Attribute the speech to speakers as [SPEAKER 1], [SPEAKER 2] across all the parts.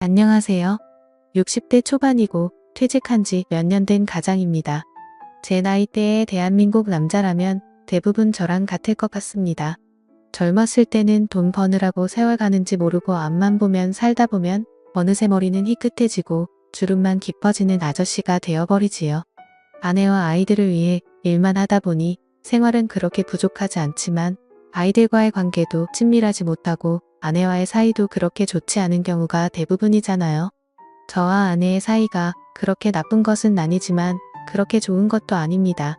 [SPEAKER 1] 안녕하세요. 60대 초반이고 퇴직한 지 몇 년 된 가장입니다. 제 나이대의 대한민국 남자라면 대부분 저랑 같을 것 같습니다. 젊었을 때는 돈 버느라고 세월 가는지 모르고 앞만 보면 살다 보면 어느새 머리는 희끗해지고 주름만 깊어지는 아저씨가 되어버리지요. 아내와 아이들을 위해 일만 하다 보니 생활은 그렇게 부족하지 않지만 아이들과의 관계도 친밀하지 못하고 아내와의 사이도 그렇게 좋지 않은 경우가 대부분이잖아요. 저와 아내의 사이가 그렇게 나쁜 것은 아니지만 그렇게 좋은 것도 아닙니다.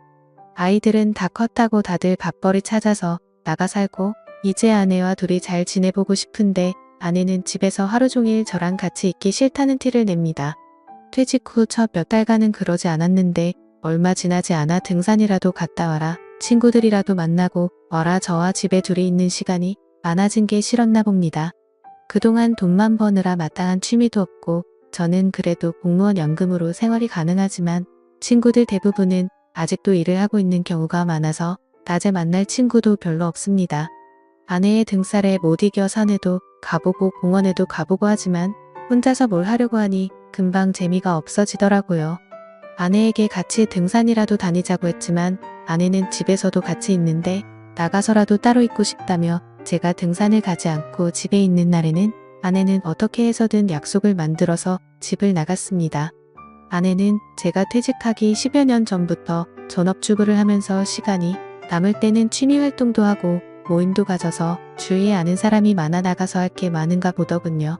[SPEAKER 1] 아이들은 다 컸다고 다들 밥벌이 찾아서 나가 살고 이제 아내와 둘이 잘 지내보고 싶은데 아내는 집에서 하루 종일 저랑 같이 있기 싫다는 티를 냅니다. 퇴직 후 첫 몇 달간은 그러지 않았는데 얼마 지나지 않아 등산이라도 갔다 와라, 친구들이라도 만나고 와라 저와 집에 둘이 있는 시간이 많아진 게 싫었나 봅니다. 그동안 돈만 버느라 마땅한 취미도 없고 저는 그래도 공무원 연금으로 생활이 가능하지만 친구들 대부분은 아직도 일을 하고 있는 경우가 많아서 낮에 만날 친구도 별로 없습니다. 아내의 등살에 못 이겨 산에도 가보고 공원에도 가보고 하지만 혼자서 뭘 하려고 하니 금방 재미가 없어지더라고요. 아내에게 같이 등산이라도 다니자고 했지만 아내는 집에서도 같이 있는데 나가서라도 따로 있고 싶다며 제가 등산을 가지 않고 집에 있는 날에는 아내는 어떻게 해서든 약속을 만들어서 집을 나갔습니다. 아내는 제가 퇴직하기 10여 년 전부터 전업주부를 하면서 시간이 남을 때는 취미활동도 하고 모임도 가져서 주위에 아는 사람이 많아 나가서 할 게 많은가 보더군요.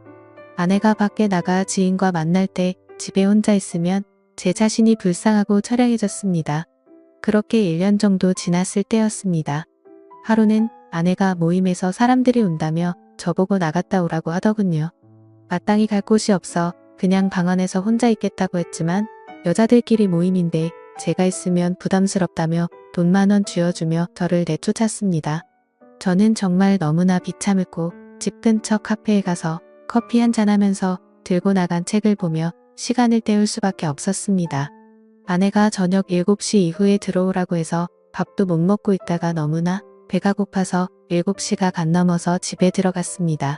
[SPEAKER 1] 아내가 밖에 나가 지인과 만날 때 집에 혼자 있으면 제 자신이 불쌍하고 처량해졌습니다. 그렇게 1년 정도 지났을 때였습니다. 하루는 아내가 모임에서 사람들이 온다며 저보고 나갔다 오라고 하더군요. 마땅히 갈 곳이 없어 그냥 방 안에서 혼자 있겠다고 했지만 여자들끼리 모임인데 제가 있으면 부담스럽다며 돈 10,000원 쥐어주며 저를 내쫓았습니다. 저는 정말 너무나 비참했고 집 근처 카페에 가서 커피 한잔 하면서 들고 나간 책을 보며 시간을 때울 수밖에 없었습니다. 아내가 저녁 7시 이후에 들어오라고 해서 밥도 못 먹고 있다가 너무나 배가 고파서 7시가 간 넘어서 집에 들어갔습니다.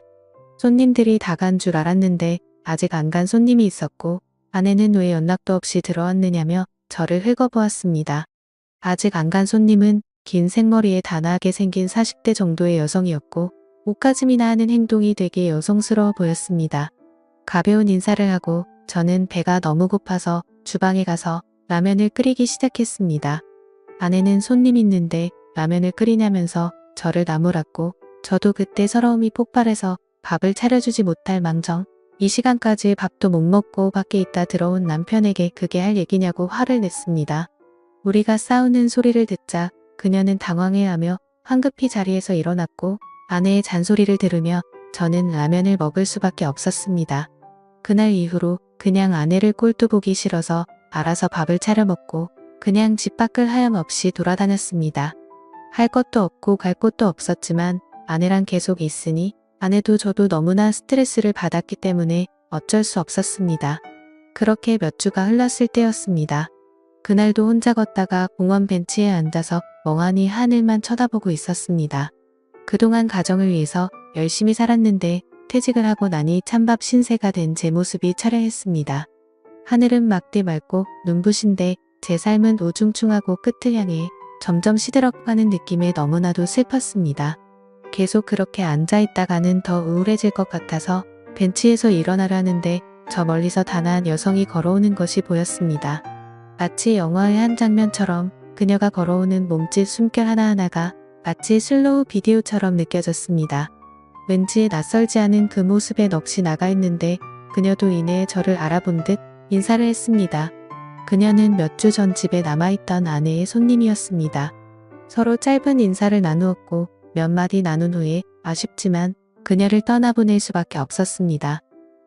[SPEAKER 1] 손님들이 다 간 줄 알았는데 아직 안 간 손님이 있었고 아내는 왜 연락도 없이 들어왔느냐며 저를 긁어보았습니다. 아직 안 간 손님은 긴 생머리에 단아하게 생긴 40대 정도의 여성이었고 옷가짐이나 하는 행동이 되게 여성스러워 보였습니다. 가벼운 인사를 하고 저는 배가 너무 고파서 주방에 가서 라면을 끓이기 시작했습니다. 아내는 손님 있는데 라면을 끓이냐면서 저를 나무랐고 저도 그때 서러움이 폭발해서 밥을 차려주지 못할 망정 이 시간까지 밥도 못 먹고 밖에 있다 들어온 남편에게 그게 할 얘기냐고 화를 냈습니다. 우리가 싸우는 소리를 듣자 그녀는 당황해하며 황급히 자리에서 일어났고 아내의 잔소리를 들으며 저는 라면을 먹을 수밖에 없었습니다. 그날 이후로 그냥 아내를 꼴도 보기 싫어서 알아서 밥을 차려 먹고 그냥 집 밖을 하염없이 돌아다녔습니다. 할 것도 없고 갈 곳도 없었지만 아내랑 계속 있으니 아내도 저도 너무나 스트레스를 받았기 때문에 어쩔 수 없었습니다. 그렇게 몇 주가 흘렀을 때였습니다. 그날도 혼자 걷다가 공원 벤치에 앉아서 멍하니 하늘만 쳐다보고 있었습니다. 그동안 가정을 위해서 열심히 살았는데 퇴직을 하고 나니 찬밥 신세가 된 제 모습이 처량했습니다. 하늘은 막대 맑고 눈부신데 제 삶은 우중충하고 끝을 향해 점점 시들어가는 느낌에 너무나도 슬펐습니다. 계속 그렇게 앉아있다가는 더 우울해질 것 같아서 벤치에서 일어나려 하는데 저 멀리서 단아한 여성이 걸어오는 것이 보였습니다. 마치 영화의 한 장면처럼 그녀가 걸어오는 몸짓 숨결 하나하나가 마치 슬로우 비디오처럼 느껴졌습니다. 왠지 낯설지 않은 그 모습에 넋이 나가 있는데 그녀도 이내에 저를 알아본 듯 인사를 했습니다. 그녀는 몇 주 전 집에 남아있던 아내의 손님이었습니다. 서로 짧은 인사를 나누었고 몇 마디 나눈 후에 아쉽지만 그녀를 떠나보낼 수밖에 없었습니다.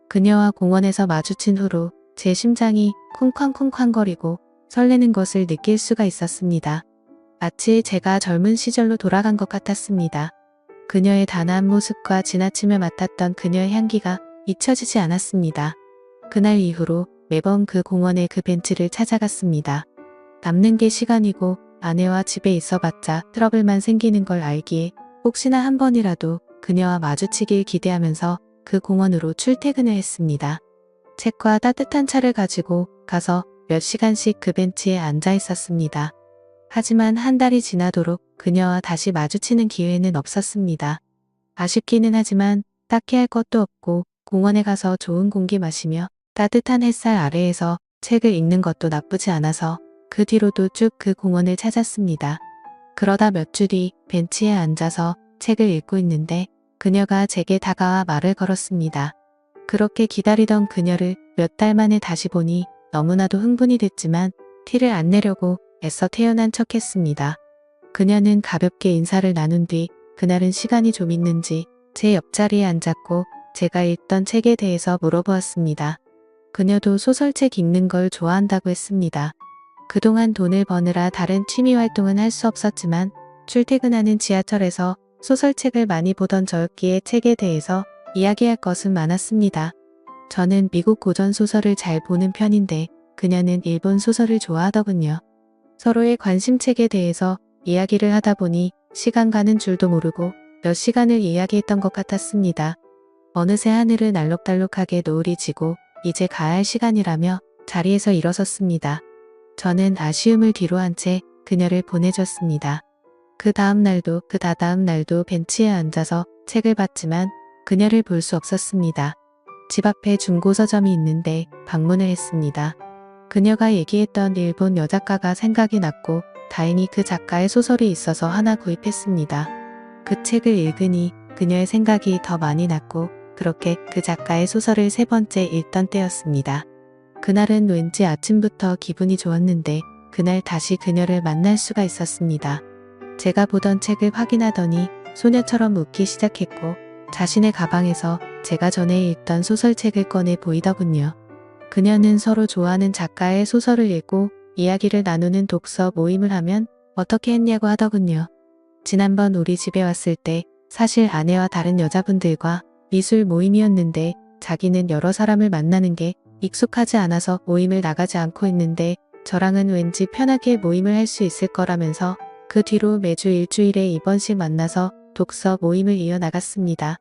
[SPEAKER 1] 그녀와 공원에서 마주친 후로 제 심장이 쿵쾅쿵쾅거리고 설레는 것을 느낄 수가 있었습니다. 마치 제가 젊은 시절로 돌아간 것 같았습니다. 그녀의 단아한 모습과 지나치며 맡았던 그녀의 향기가 잊혀지지 않았습니다. 그날 이후로 매번 그 공원의 그 벤치를 찾아갔습니다. 남는 게 시간이고 아내와 집에 있어봤자 트러블만 생기는 걸 알기에 혹시나 한 번이라도 그녀와 마주치길 기대하면서 그 공원으로 출퇴근을 했습니다. 책과 따뜻한 차를 가지고 가서 몇 시간씩 그 벤치에 앉아 있었습니다. 하지만 한 달이 지나도록 그녀와 다시 마주치는 기회는 없었습니다. 아쉽기는 하지만 딱히 할 것도 없고 공원에 가서 좋은 공기 마시며 따뜻한 햇살 아래에서 책을 읽는 것도 나쁘지 않아서 그 뒤로도 쭉 그 공원을 찾았습니다. 그러다 몇 주 뒤 벤치에 앉아서 책을 읽고 있는데 그녀가 제게 다가와 말을 걸었습니다. 그렇게 기다리던 그녀를 몇 달 만에 다시 보니 너무나도 흥분이 됐지만 티를 안 내려고 애써 태연한 척했습니다. 그녀는 가볍게 인사를 나눈 뒤 그날은 시간이 좀 있는지 제 옆자리에 앉았고 제가 읽던 책에 대해서 물어보았습니다. 그녀도 소설책 읽는 걸 좋아한다고 했습니다. 그동안 돈을 버느라 다른 취미 활동은 할 수 없었지만 출퇴근하는 지하철에서 소설책을 많이 보던 저였기에 책에 대해서 이야기할 것은 많았습니다. 저는 미국 고전 소설을 잘 보는 편인데 그녀는 일본 소설을 좋아하더군요. 서로의 관심책에 대해서 이야기를 하다 보니 시간 가는 줄도 모르고 몇 시간을 이야기했던 것 같았습니다. 어느새 하늘은 알록달록하게 노을이 지고 이제 가야 할 시간이라며 자리에서 일어섰습니다. 저는 아쉬움을 뒤로한 채 그녀를 보내줬습니다. 그 다음 날도 그 다다음 날도 벤치에 앉아서 책을 봤지만 그녀를 볼 수 없었습니다. 집 앞에 중고서점이 있는데 방문을 했습니다. 그녀가 얘기했던 일본 여작가가 생각이 났고 다행히 그 작가의 소설이 있어서 하나 구입했습니다. 그 책을 읽으니 그녀의 생각이 더 많이 났고 그렇게 그 작가의 소설을 3번째 읽던 때였습니다. 그날은 왠지 아침부터 기분이 좋았는데 그날 다시 그녀를 만날 수가 있었습니다. 제가 보던 책을 확인하더니 소녀처럼 웃기 시작했고 자신의 가방에서 제가 전에 읽던 소설책을 꺼내 보이더군요. 그녀는 서로 좋아하는 작가의 소설을 읽고 이야기를 나누는 독서 모임을 하면 어떻게 했냐고 하더군요. 지난번 우리 집에 왔을 때 사실 아내와 다른 여자분들과 미술 모임이었는데 자기는 여러 사람을 만나는 게 익숙하지 않아서 모임을 나가지 않고 있는데 저랑은 왠지 편하게 모임을 할 수 있을 거라면서 그 뒤로 매주 일주일에 2번씩 만나서 독서 모임을 이어나갔습니다.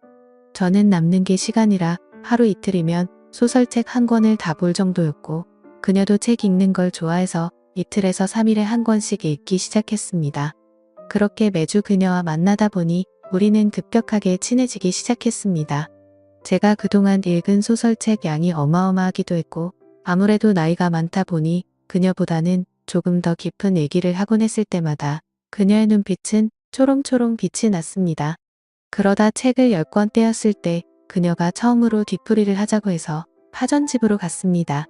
[SPEAKER 1] 저는 남는 게 시간이라 하루 이틀이면 소설책 한 권을 다 볼 정도였고 그녀도 책 읽는 걸 좋아해서 이틀에서 3일에 한 권씩 읽기 시작했습니다. 그렇게 매주 그녀와 만나다 보니 우리는 급격하게 친해지기 시작했습니다. 제가 그동안 읽은 소설책 양이 어마어마하기도 했고 아무래도 나이가 많다 보니 그녀보다는 조금 더 깊은 얘기를 하곤 했을 때마다 그녀의 눈빛은 초롱초롱 빛이 났습니다. 그러다 책을 10권 떼었을 때 그녀가 처음으로 뒤풀이를 하자고 해서 파전집으로 갔습니다.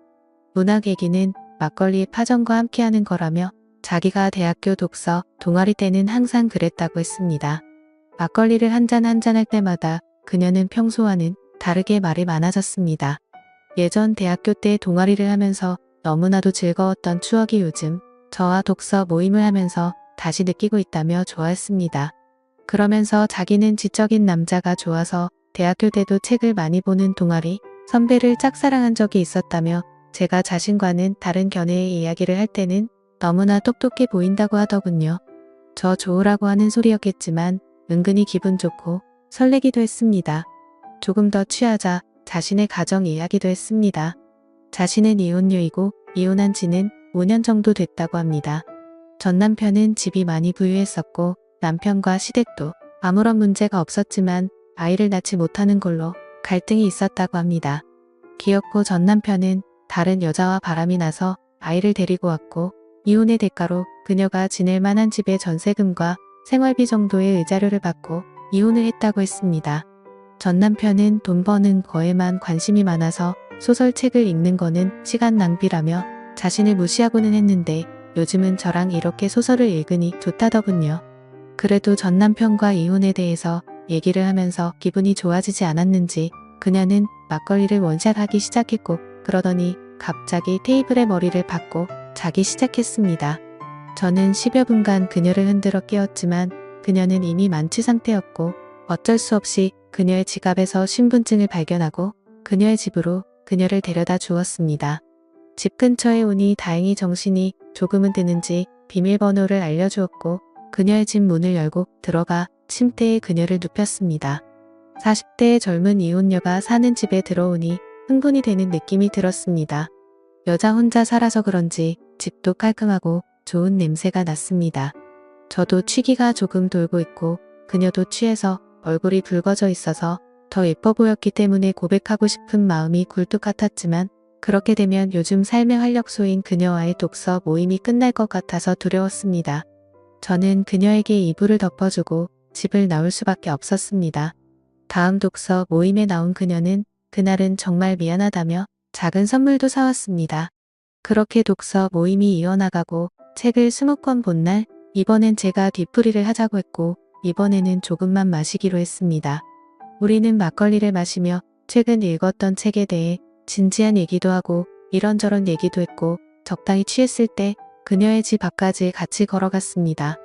[SPEAKER 1] 문학 얘기는 막걸리 파전과 함께하는 거라며 자기가 대학교 독서 동아리 때는 항상 그랬다고 했습니다. 막걸리를 한 잔 한 잔 할 때마다 그녀는 평소와는 다르게 말이 많아졌습니다. 예전 대학교 때 동아리를 하면서 너무나도 즐거웠던 추억이 요즘 저와 독서 모임을 하면서 다시 느끼고 있다며 좋아했습니다. 그러면서 자기는 지적인 남자가 좋아서 대학교 때도 책을 많이 보는 동아리 선배를 짝사랑한 적이 있었다며 제가 자신과는 다른 견해의 이야기를 할 때는 너무나 똑똑해 보인다고 하더군요. 저 좋으라고 하는 소리였겠지만 은근히 기분 좋고 설레기도 했습니다. 조금 더 취하자 자신의 가정 이야기도 했습니다. 자신은 이혼녀이고 이혼한 지는 5년 정도 됐다고 합니다. 전 남편은 집이 많이 부유했었고 남편과 시댁도 아무런 문제가 없었지만 아이를 낳지 못하는 걸로 갈등이 있었다고 합니다. 기어코 전 남편은 다른 여자와 바람이 나서 아이를 데리고 왔고 이혼의 대가로 그녀가 지낼 만한 집의 전세금과 생활비 정도의 의자료를 받고 이혼을 했다고 했습니다. 전 남편은 돈 버는 거에만 관심이 많아서 소설책을 읽는 거는 시간 낭비라며 자신을 무시하고는 했는데 요즘은 저랑 이렇게 소설을 읽으니 좋다더군요. 그래도 전 남편과 이혼에 대해서 얘기를 하면서 기분이 좋아지지 않았는지 그녀는 막걸리를 원샷하기 시작했고 그러더니 갑자기 테이블에 머리를 박고 자기 시작했습니다. 저는 10여 분간 그녀를 흔들어 깨웠지만 그녀는 이미 만취 상태였고 어쩔 수 없이 그녀의 지갑에서 신분증을 발견하고 그녀의 집으로 그녀를 데려다 주었습니다. 집 근처에 오니 다행히 정신이 조금은 드는지 비밀번호를 알려주었고 그녀의 집 문을 열고 들어가 침대에 그녀를 눕혔습니다. 40대의 젊은 이혼녀가 사는 집에 들어오니 흥분이 되는 느낌이 들었습니다. 여자 혼자 살아서 그런지 집도 깔끔하고 좋은 냄새가 났습니다. 저도 취기가 조금 돌고 있고 그녀도 취해서 얼굴이 붉어져 있어서 더 예뻐 보였기 때문에 고백하고 싶은 마음이 굴뚝 같았지만 그렇게 되면 요즘 삶의 활력소인 그녀와의 독서 모임이 끝날 것 같아서 두려웠습니다. 저는 그녀에게 이불을 덮어주고 집을 나올 수밖에 없었습니다. 다음 독서 모임에 나온 그녀는 그날은 정말 미안하다며 작은 선물도 사왔습니다. 그렇게 독서 모임이 이어나가고 책을 20권 본 날 이번엔 제가 뒤풀이를 하자고 했고 이번에는 조금만 마시기로 했습니다. 우리는 막걸리를 마시며 최근 읽었던 책에 대해 진지한 얘기도 하고 이런저런 얘기도 했고 적당히 취했을 때 그녀의 집 앞까지 같이 걸어갔습니다.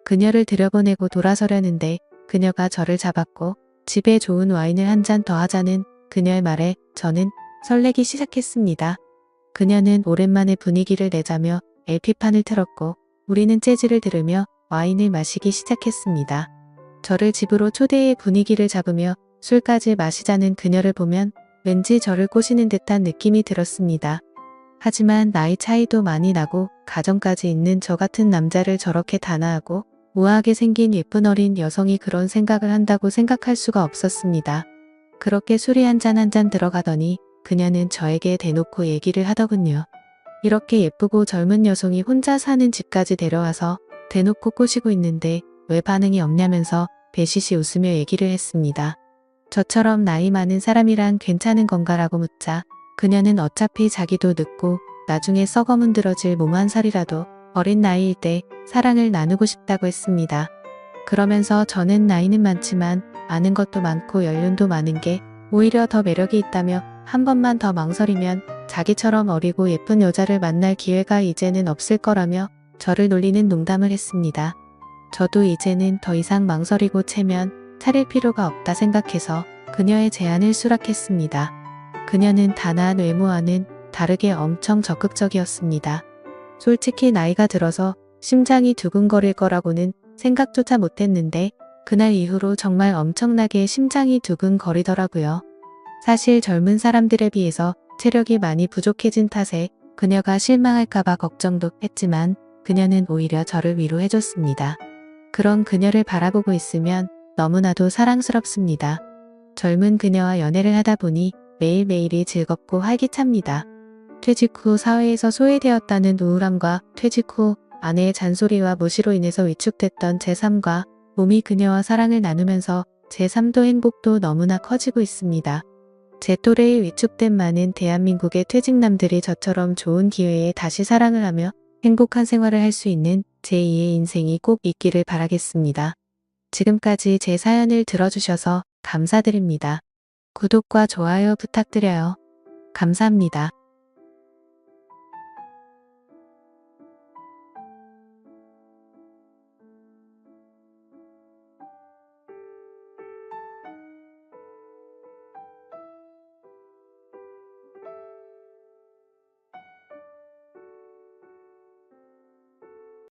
[SPEAKER 1] 그녀를 들여보내고 돌아서려는데 그녀가 저를 잡았고 집에 좋은 와인을 한 잔 더 하자는 그녀의 말에 저는 설레기 시작했습니다. 그녀는 오랜만에 분위기를 내자며 LP판을 틀었고 우리는 재즈를 들으며 와인을 마시기 시작했습니다. 저를 집으로 초대해 분위기를 잡으며 술까지 마시자는 그녀를 보면 왠지 저를 꼬시는 듯한 느낌이 들었습니다. 하지만 나이 차이도 많이 나고 가정까지 있는 저 같은 남자를 저렇게 단아하고 우아하게 생긴 예쁜 어린 여성이 그런 생각을 한다고 생각할 수가 없었습니다. 그렇게 술이 한 잔 들어가더니 그녀는 저에게 대놓고 얘기를 하더군요. 이렇게 예쁘고 젊은 여성이 혼자 사는 집까지 데려와서 대놓고 꼬시고 있는데 왜 반응이 없냐면서 배시시 웃으며 얘기를 했습니다. 저처럼 나이 많은 사람이랑 괜찮은 건가라고 묻자 그녀는 어차피 자기도 늙고 나중에 썩어 문드러질 몸 한 살이라도 어린 나이일 때 사랑을 나누고 싶다고 했습니다. 그러면서 저는 나이는 많지만 아는 것도 많고 연륜도 많은 게 오히려 더 매력이 있다며 한 번만 더 망설이면 자기처럼 어리고 예쁜 여자를 만날 기회가 이제는 없을 거라며 저를 놀리는 농담을 했습니다. 저도 이제는 더 이상 망설이고 채면 차릴 필요가 없다 생각해서 그녀의 제안을 수락했습니다. 그녀는 단아한 외모와는 다르게 엄청 적극적이었습니다. 솔직히 나이가 들어서 심장이 두근거릴 거라고는 생각조차 못했는데 그날 이후로 정말 엄청나게 심장이 두근거리더라고요. 사실 젊은 사람들에 비해서 체력이 많이 부족해진 탓에 그녀가 실망할까봐 걱정도 했지만 그녀는 오히려 저를 위로해줬습니다. 그런 그녀를 바라보고 있으면 너무나도 사랑스럽습니다. 젊은 그녀와 연애를 하다 보니 매일매일이 즐겁고 활기찹니다. 퇴직 후 사회에서 소외되었다는 우울함과 퇴직 후 아내의 잔소리와 무시로 인해서 위축됐던 제 삶과 몸이 그녀와 사랑을 나누면서 제 삶도 행복도 너무나 커지고 있습니다. 제 또래의 위축된 많은 대한민국의 퇴직남들이 저처럼 좋은 기회에 다시 사랑을 하며 행복한 생활을 할 수 있는 제2의 인생이 꼭 있기를 바라겠습니다. 지금까지 제 사연을 들어주셔서 감사드립니다. 구독과 좋아요 부탁드려요. 감사합니다.